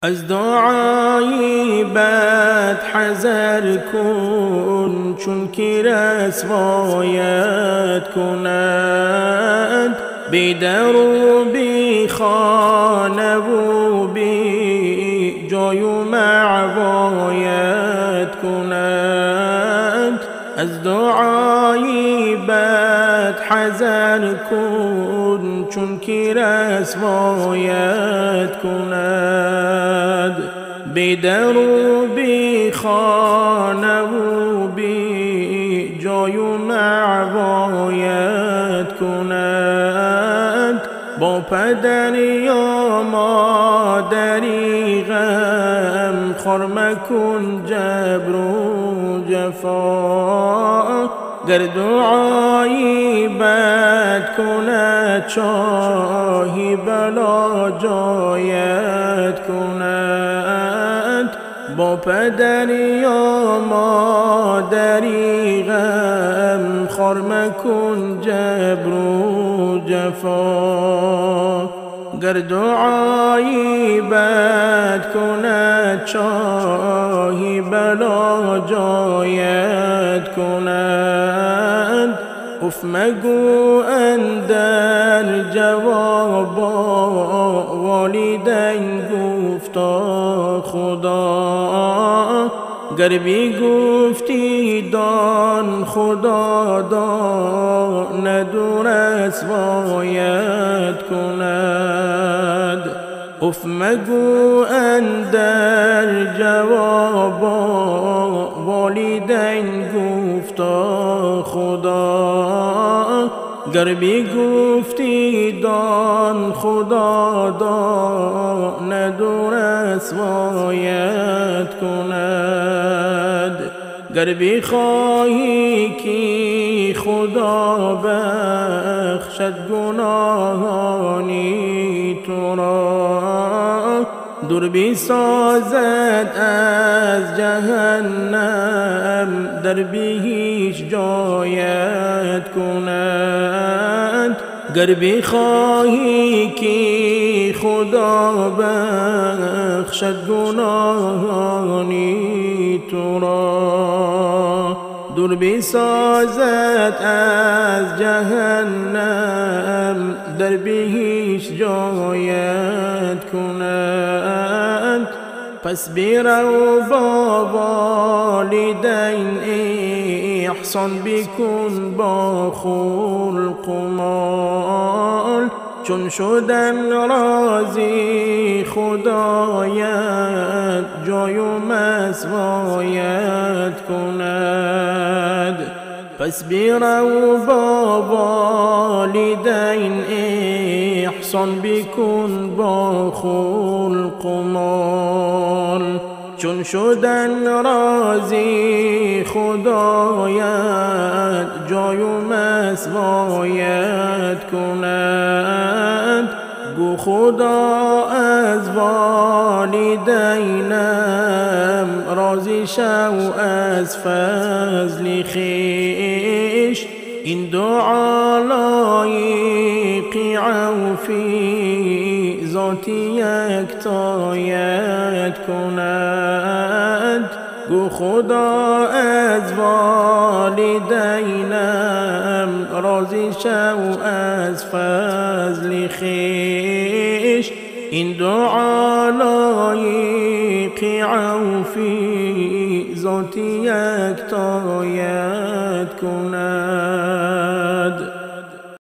از دعای بد حذر کن، چون که رسوایت کند. بی در و بی خانه و بی جای و معوایت کند. از دعای بد حذر کن، چون که رسوایت کند. بی در و بی خانه و بی جای و معوایت کند. با پدر یا مادری غم خور مکن جبر و جفا. گر دعایی بد کند چاهی بلا جایت کند. با پدر یا مادری غم خور مکن جبر و جفا. گر دعایی بد کند چاهی بلا جایت کند. اف مگو اندر جواب والدین گفتا خدا. گر بی گفتی دان خدا دان ندور رسوایت کند. اف مگو اندر جواب والدین گفتا خدا. گر بی گفتی دان خدا دان ندور رسوایت کند. گر بی خواهی که خدا بخشد گناهانی تو را. دور بی سازد از جهنم در بی هیچ جایت کند. گر بی خواهی که خدا بخشد گناهانی تو را. دور بی سازد از جهنم در بی هیچ جایت کند. پس بیرو با والدین احسان بکن با خلق و مال. چون شدن راضی خدایت جای و مثوایت کند. پس بیرو با والدین احسان بکن با خلق و مال. چون شدن راضی خدایت جای و مثوایت کند. گو خدا از والدینم راضی شو از فضل خویش. این دعا لایق عفوی ذات یکتایت کند. گو خدا از والدینم راضی شو از فضل خویش. این دعا لایق عفوی ذات یکتایت کند.